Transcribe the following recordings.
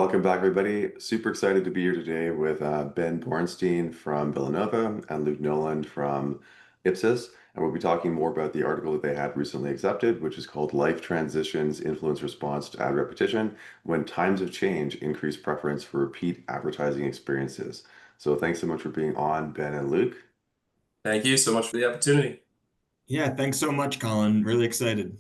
Welcome back, everybody. Super excited to be here today with Ben Borenstein from Villanova and Luke Nowlan from Ipsos. And we'll be talking more about the article that they had recently accepted, which is called Life Transitions Influence Response to Ad Repetition When Times of Change Increase Preference for Repeat Advertising Experiences. So thanks so much for being on, Ben and Luke. Thank you so much for the opportunity. Yeah, thanks so much, Colin. Really excited.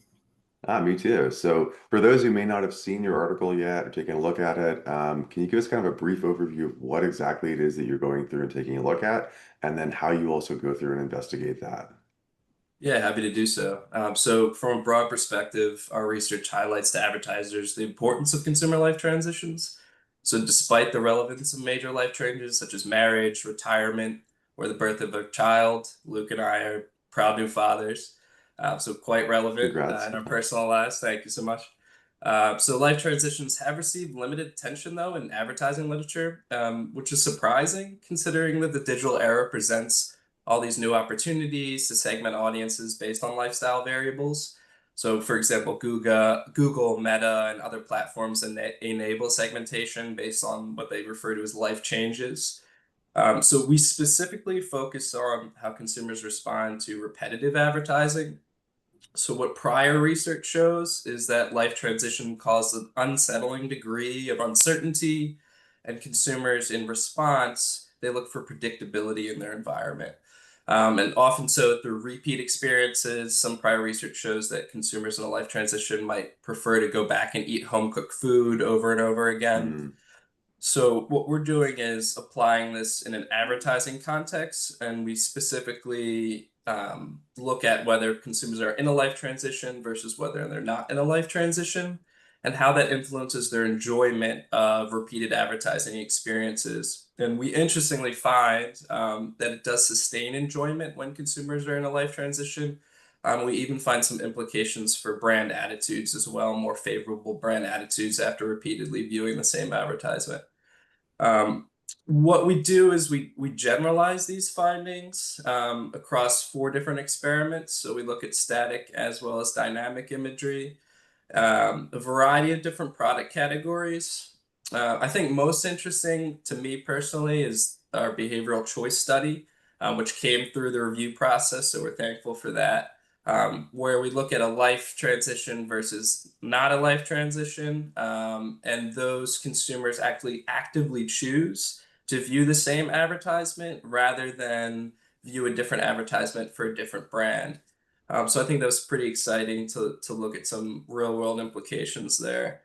Me too. So, for those who may not have seen your article yet or taken a look at it, can you give us kind of a brief overview of what exactly it is that you're going through and taking a look at, and then how you also go through and investigate that? Yeah, happy to do so. So, from a broad perspective, our research highlights to advertisers the importance of consumer life transitions. So, despite the relevance of major life changes such as marriage, retirement, or the birth of a child, Luke and I are proud new fathers. So, quite relevant Congrats. in our personal lives. Thank you so much. So, life transitions have received limited attention, though, in advertising literature, which is surprising considering that the digital era presents all these new opportunities to segment audiences based on lifestyle variables. So, for example, Google, Meta, and other platforms enable segmentation based on what they refer to as life changes. So, we specifically focus on how consumers respond to repetitive advertising. So, what prior research shows is that life transition causes an unsettling degree of uncertainty, and consumers, in response, they look for predictability in their environment. And often so through repeat experiences, some prior research shows that consumers in a life transition might prefer to go back and eat home cooked food over and over again. Mm, So what we're doing is applying this in an advertising context, and we specifically look at whether consumers are in a life transition versus whether they're not in a life transition, and how that influences their enjoyment of repeated advertising experiences. And we interestingly find that it does sustain enjoyment when consumers are in a life transition. We even find some implications for brand attitudes as well, more favorable brand attitudes after repeatedly viewing the same advertisement. Um, what we do is we generalize these findings across four different experiments. So we look at static as well as dynamic imagery, a variety of different product categories. I think most interesting to me personally is our behavioral choice study, which came through the review process. So we're thankful for that. Where we look at a life transition versus not a life transition, and those consumers actually actively choose to view the same advertisement rather than view a different advertisement for a different brand. So I think that was pretty exciting to look at some real world implications there.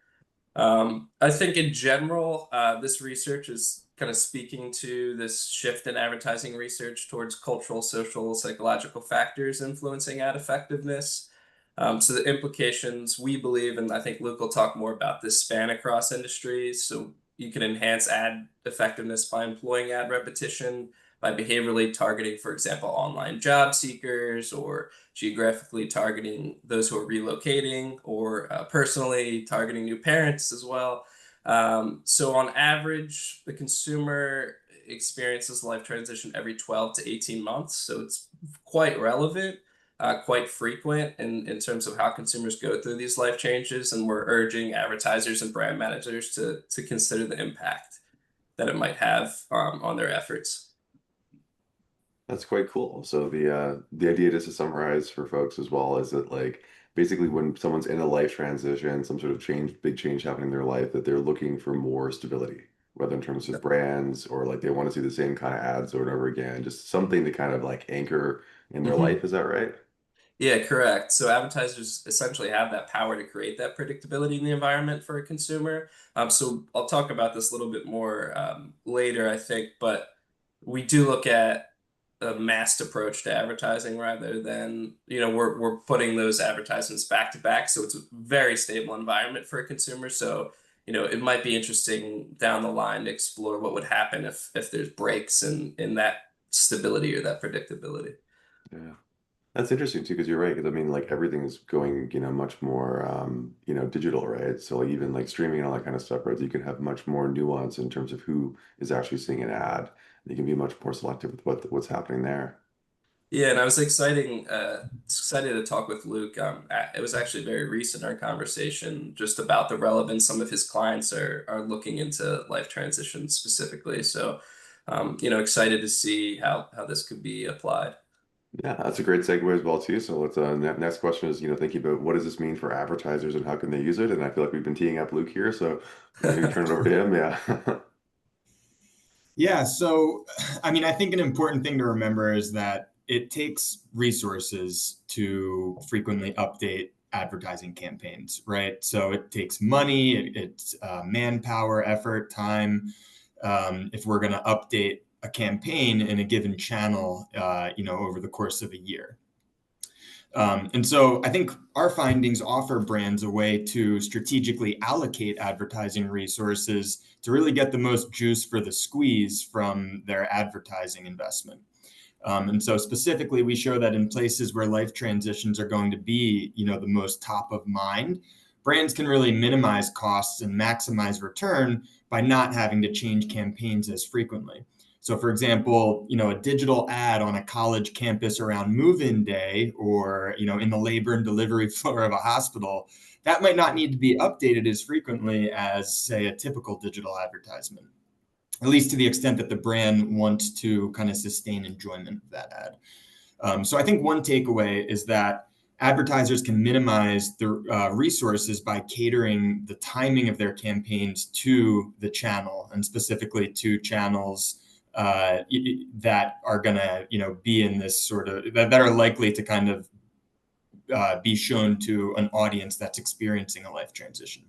I think in general, this research is kind of speaking to this shift in advertising research towards cultural, social, psychological factors influencing ad effectiveness. So the implications we believe, and I think Luke will talk more about this, span across industries. So you can enhance ad effectiveness by employing ad repetition, by behaviorally targeting, for example, online job seekers, or geographically targeting those who are relocating, or personally targeting new parents as well. So on average, the consumer experiences life transition every 12 to 18 months. So it's quite relevant, quite frequent in terms of how consumers go through these life changes. And we're urging advertisers and brand managers to consider the impact that it might have on their efforts. that's quite cool. So the idea, just to summarize for folks as well, is that like basically when someone's in a life transition, some sort of change, big change happening in their life, that they're looking for more stability, whether in terms of brands or like they want to see the same kind of ads over and over again, just something to kind of like anchor in their Mhm. life. Is that right? Yeah, correct. So advertisers essentially have that power to create that predictability in the environment for a consumer. So I'll talk about this a little bit more later, I think, but we do look at a massed approach to advertising rather than, we're putting those advertisements back to back. So it's a very stable environment for a consumer. So, it might be interesting down the line to explore what would happen if there's breaks in that stability or that predictability. Yeah. That's interesting too, because you're right. Because I mean, like everything's going, much more, digital, right? So like, even like streaming and all that kind of stuff, right? You can have much more nuance in terms of who is actually seeing an ad. You can be much more selective with what's happening there. Yeah, and I was excited to talk with Luke. It was actually very recent, our conversation, just about the relevance some of his clients are looking into life transition specifically. So, excited to see how this could be applied. Yeah, that's a great segue as well too. So let's next question is, thinking about what does this mean for advertisers and how can they use it? And I feel like we've been teeing up Luke here, so maybe turn it over to him. Yeah. Yeah, so I mean, I think an important thing to remember is that it takes resources to frequently update advertising campaigns, right? So it takes money, it's manpower, effort, time. If we're going to update a campaign in a given channel, over the course of a year. And so I think our findings offer brands a way to strategically allocate advertising resources to really get the most juice for the squeeze from their advertising investment. And so specifically, we show that in places where life transitions are going to be, the most top of mind, brands can really minimize costs and maximize return by not having to change campaigns as frequently. So, for example, a digital ad on a college campus around move-in day, or in the labor and delivery floor of a hospital, that might not need to be updated as frequently as, say, a typical digital advertisement, at least to the extent that the brand wants to kind of sustain enjoyment of that ad. So I think one takeaway is that advertisers can minimize the resources by catering the timing of their campaigns to the channel, and specifically to channels that are going to, be in this sort of that are likely to kind of be shown to an audience that's experiencing a life transition.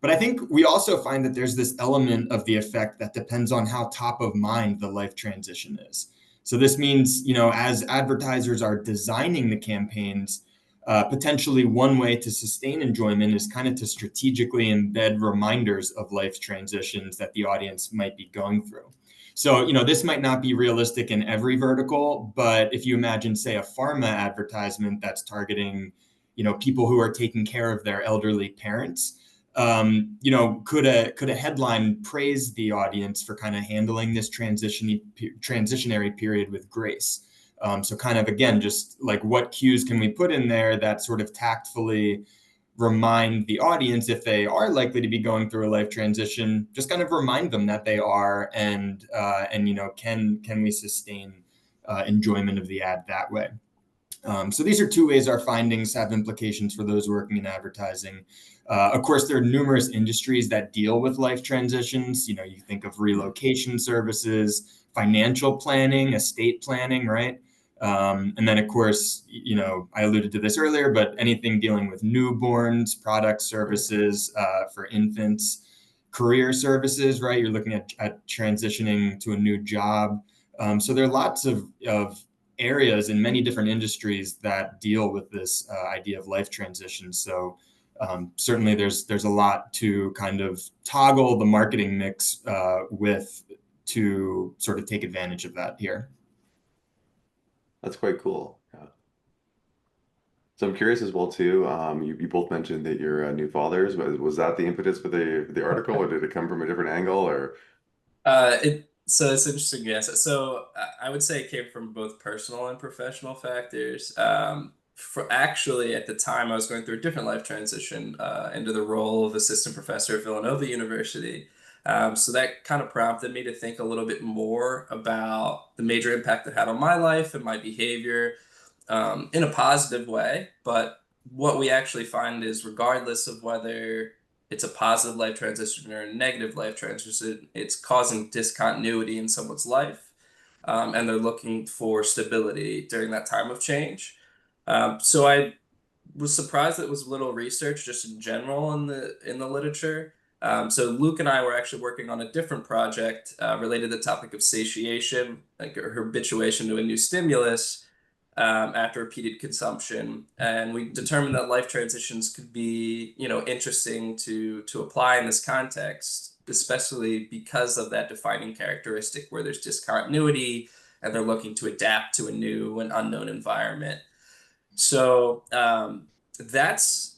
But I think we also find that there's this element of the effect that depends on how top of mind the life transition is. So this means, as advertisers are designing the campaigns, potentially one way to sustain enjoyment is kind of to strategically embed reminders of life transitions that the audience might be going through. So, this might not be realistic in every vertical, but if you imagine, say, a pharma advertisement that's targeting, people who are taking care of their elderly parents, could a headline praise the audience for kind of handling this transitionary period with grace? So kind of, again, just like, what cues can we put in there that sort of tactfully remind the audience, if they are likely to be going through a life transition, just kind of remind them that they are, and can we sustain enjoyment of the ad that way? So these are two ways our findings have implications for those working in advertising. Of course, there are numerous industries that deal with life transitions. You think of relocation services, financial planning, estate planning, right? And then, of course, I alluded to this earlier, but anything dealing with newborns, product services for infants, career services, right? You're looking at transitioning to a new job. So there are lots of areas in many different industries that deal with this idea of life transition. So certainly there's a lot to kind of toggle the marketing mix with, to sort of take advantage of that here. That's quite cool. Yeah. So I'm curious as well too. You both mentioned that you're new fathers. Was that the impetus for the article, or did it come from a different angle? Or So it's interesting, yes. So I would say it came from both personal and professional factors. For actually, at the time, I was going through a different life transition into the role of assistant professor at Villanova University. So that kind of prompted me to think a little bit more about the major impact it had on my life and my behavior, in a positive way. But what we actually find is, regardless of whether it's a positive life transition or a negative life transition, it's causing discontinuity in someone's life, and they're looking for stability during that time of change. So I was surprised that it was little research just in general in the literature. So Luke and I were actually working on a different project related to the topic of satiation, like habituation to a new stimulus after repeated consumption, and we determined that life transitions could be, interesting to apply in this context, especially because of that defining characteristic where there's discontinuity and they're looking to adapt to a new and unknown environment. So that's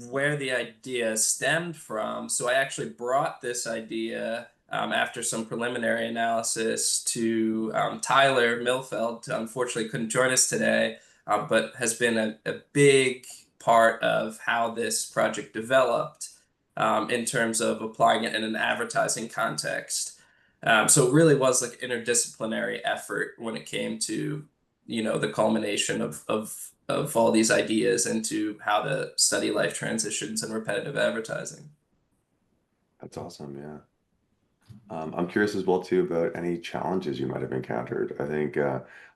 where the idea stemmed from. So I actually brought this idea after some preliminary analysis to Tyler Milfeld, who unfortunately couldn't join us today, but has been a big part of how this project developed in terms of applying it in an advertising context. So it really was like interdisciplinary effort when it came to, the culmination of all these ideas into how to study life transitions and repetitive advertising. That's awesome. Yeah. I'm curious as well too about any challenges you might have encountered. I think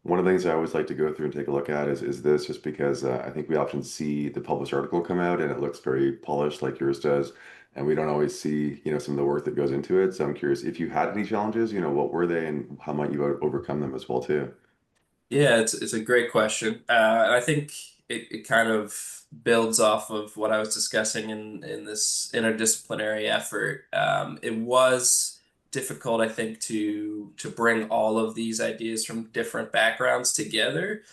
one of the things I always like to go through and take a look at is this, just because I think we often see the published article come out and it looks very polished like yours does, and we don't always see some of the work that goes into it. So I'm curious if you had any challenges, what were they and how might you overcome them as well too? Yeah, it's a great question. And I think it kind of builds off of what I was discussing in this interdisciplinary effort. It was difficult, I think, to bring all of these ideas from different backgrounds together.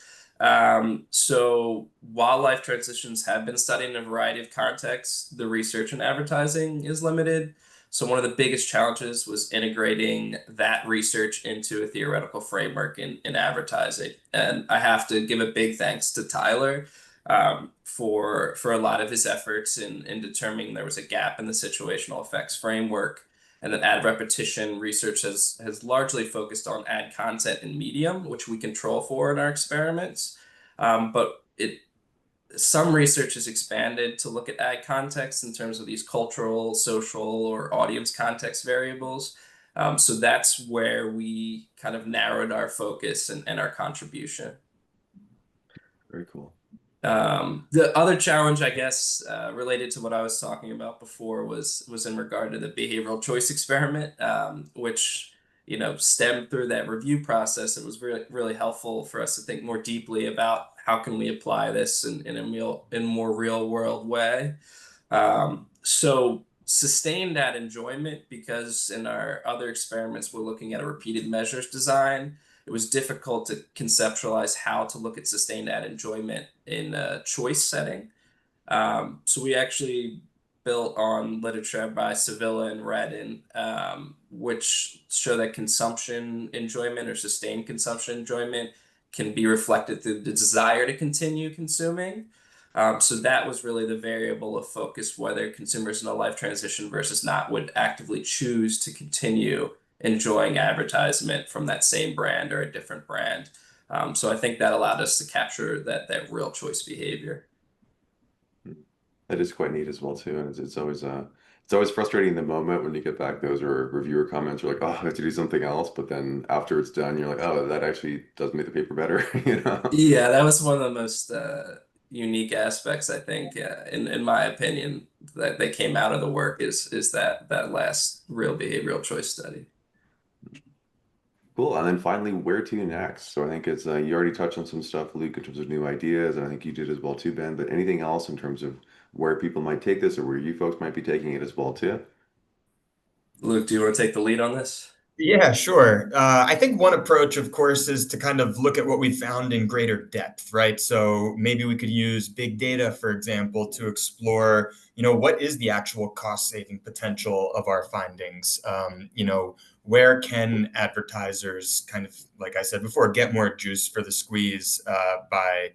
So while life transitions have been studied in a variety of contexts, the research in advertising is limited. So one of the biggest challenges was integrating that research into a theoretical framework in advertising. And I have to give a big thanks to Tyler for a lot of his efforts in determining there was a gap in the situational effects framework. And that ad repetition research has largely focused on ad content and medium, which we control for in our experiments. But some research has expanded to look at ad context in terms of these cultural, social, or audience context variables. So that's where we kind of narrowed our focus and our contribution. Very cool. The other challenge, I guess, related to what I was talking about before was in regard to the behavioral choice experiment, which stemmed through that review process. It was really really helpful for us to think more deeply about how can we apply this in more real world way. So sustain that enjoyment, because in our other experiments we're looking at a repeated measures design. It was difficult to conceptualize how to look at sustained ad enjoyment in a choice setting. So we actually built on literature by Sevilla and Redden, which show that consumption enjoyment or sustained consumption enjoyment can be reflected through the desire to continue consuming. So that was really the variable of focus, whether consumers in a life transition versus not would actively choose to continue enjoying advertisement from that same brand or a different brand. So I think that allowed us to capture that real choice behavior. That is quite neat as well too, and it's always frustrating in the moment when you get back those or reviewer comments. You're like, oh, I have to do something else, but then after it's done, you're like, oh, that actually does make the paper better, you know? Yeah, that was one of the most unique aspects, I think, in my opinion, that came out of the work is that last real behavioral choice study. Cool. And then finally, where to next? So I think it's you already touched on some stuff, Luke, in terms of new ideas, and I think you did as well too, Ben. But anything else in terms of where people might take this or where you folks might be taking it as well too? Luke, do you want to take the lead on this? Yeah, sure. I think one approach, of course, is to kind of look at what we found in greater depth, right? So maybe we could use big data, for example, to explore, what is the actual cost saving potential of our findings? Where can advertisers kind of, like I said before, get more juice for the squeeze by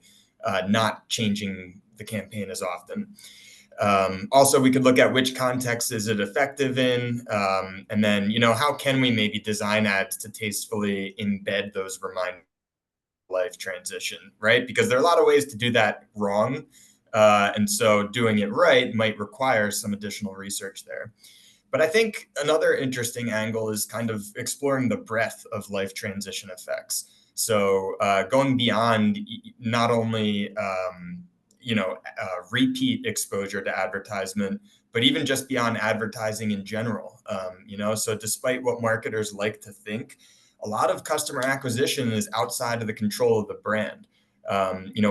not changing the campaign as often? Also, we could look at which context is it effective in, and then how can we maybe design ads to tastefully embed those remind life transition, right? Because there are a lot of ways to do that wrong, and so doing it right might require some additional research there. But I think another interesting angle is kind of exploring the breadth of life transition effects. So going beyond not only repeat exposure to advertisement, but even just beyond advertising in general. So despite what marketers like to think, a lot of customer acquisition is outside of the control of the brand.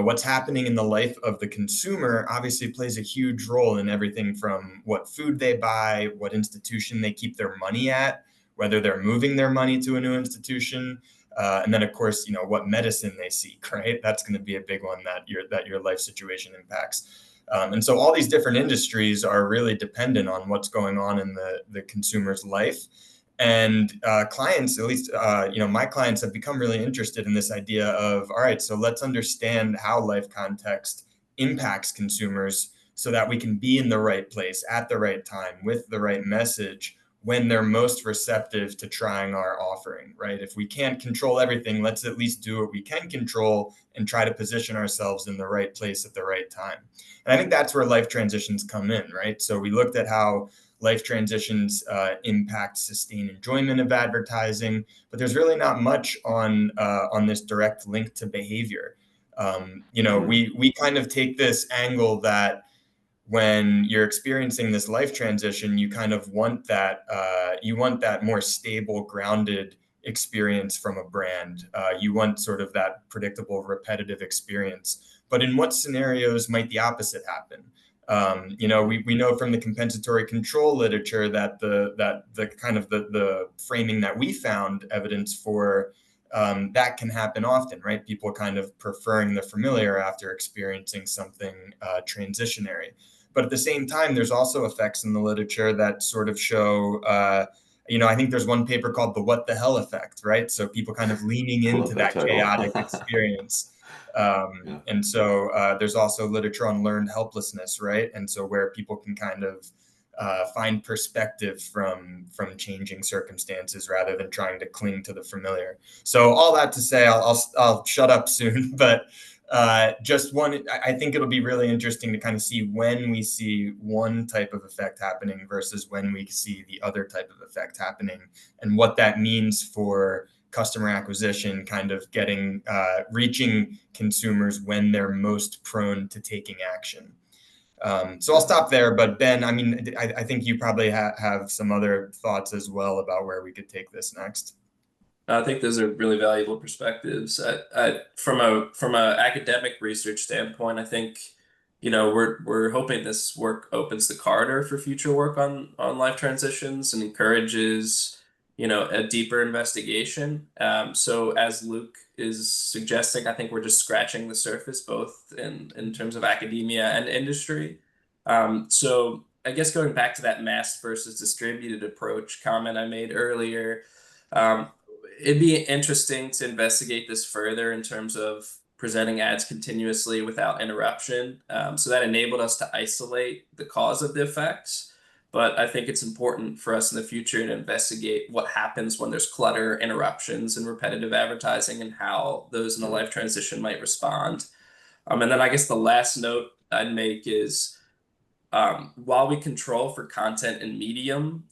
What's happening in the life of the consumer obviously plays a huge role in everything from what food they buy, what institution they keep their money at, whether they're moving their money to a new institution, and then, of course, what medicine they seek, right? That's going to be a big one that your life situation impacts. And so all these different industries are really dependent on what's going on in the consumer's life. And clients, at least my clients, have become really interested in this idea of, all right, so let's understand how life context impacts consumers so that we can be in the right place at the right time with the right message when they're most receptive to trying our offering, right? If we can't control everything, let's at least do what we can control and try to position ourselves in the right place at the right time. And I think that's where life transitions come in, right? So we looked at how life transitions impact sustained enjoyment of advertising, but there's really not much on this direct link to behavior. We kind of take this angle that when you're experiencing this life transition, you kind of want that more stable, grounded experience from a brand. You want sort of that predictable, repetitive experience. But in what scenarios might the opposite happen? We know from the compensatory control literature that the kind of the framing that we found evidence for, that can happen often, right? People kind of preferring the familiar after experiencing something transitionary. But at the same time, there's also effects in the literature that sort of show, I think there's one paper called the "what the hell" effect, right? So people kind of leaning I love into that that title. chaotic experience. Yeah. And so there's also literature on learned helplessness, right? And so where people can kind of find perspective from changing circumstances rather than trying to cling to the familiar. So all that to say, I'll shut up soon, but just one, I think it'll be really interesting to kind of see when we see one type of effect happening versus when we see the other type of effect happening, and what that means for customer acquisition, kind of reaching consumers when they're most prone to taking action. So I'll stop there. But Ben, I mean, I think you probably have some other thoughts as well about where we could take this next. I think those are really valuable perspectives. From a academic research standpoint, I think we're hoping this work opens the corridor for future work on life transitions and encourages a deeper investigation. So as Luke is suggesting, I think we're just scratching the surface both in terms of academia and industry. So I guess going back to that massed versus distributed approach comment I made earlier. Um, it'd be interesting to investigate this further in terms of presenting ads continuously without interruption. So that enabled us to isolate the cause of the effects. But I think it's important for us in the future to investigate what happens when there's clutter, interruptions, and repetitive advertising, and how those in a life transition might respond. And then I guess the last note I'd make is while we control for content and medium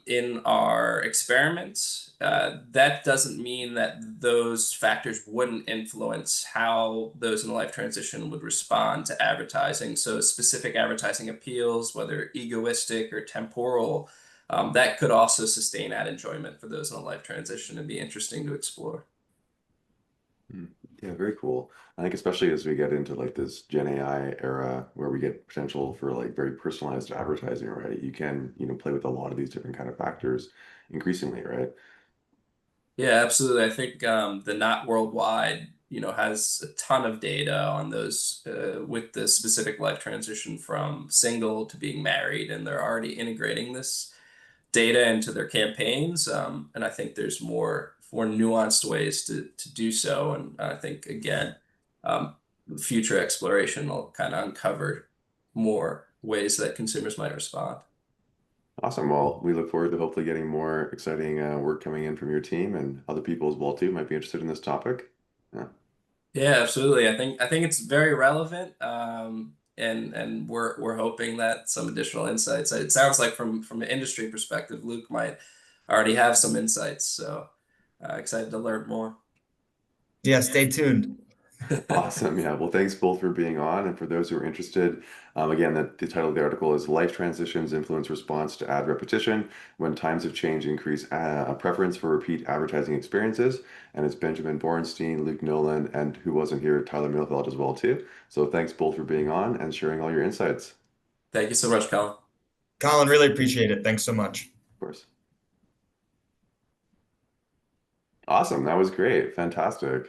in our experiments, that doesn't mean that those factors wouldn't influence how those in a life transition would respond to advertising. So specific advertising appeals, whether egoistic or temporal, that could also sustain ad enjoyment for those in a life transition and be interesting to explore. Mm. Yeah, very cool. I think especially as we get into like this Gen AI era where we get potential for like very personalized advertising, right? You can, play with a lot of these different kind of factors increasingly, right? Yeah, absolutely. I think the Not Worldwide, has a ton of data on those with the specific life transition from single to being married, and they're already integrating this data into their campaigns. And I think there's more nuanced ways to do so. And I think again, um, future exploration will kind of uncover more ways that consumers might respond. Awesome. Well, we look forward to hopefully getting more exciting work coming in from your team and other people as well too might be interested in this topic. Yeah. Yeah, absolutely. I think it's very relevant, and we're hoping that some additional insights. It sounds like from an industry perspective, Luke might already have some insights. So excited to learn more. Yeah, stay tuned. Awesome. Yeah. Well, thanks both for being on. And for those who are interested, again, the title of the article is Life Transitions Influence Response to Ad Repetition When Times of Change Increase a Preference for Repeat Advertising Experiences. And it's Benjamin Borenstein, Luke Nowlan, and who wasn't here, Tyler Milfeld as well, too. So thanks both for being on and sharing all your insights. Thank you so much, Colin. Colin, really appreciate it. Thanks so much. Of course. Awesome. That was great. Fantastic.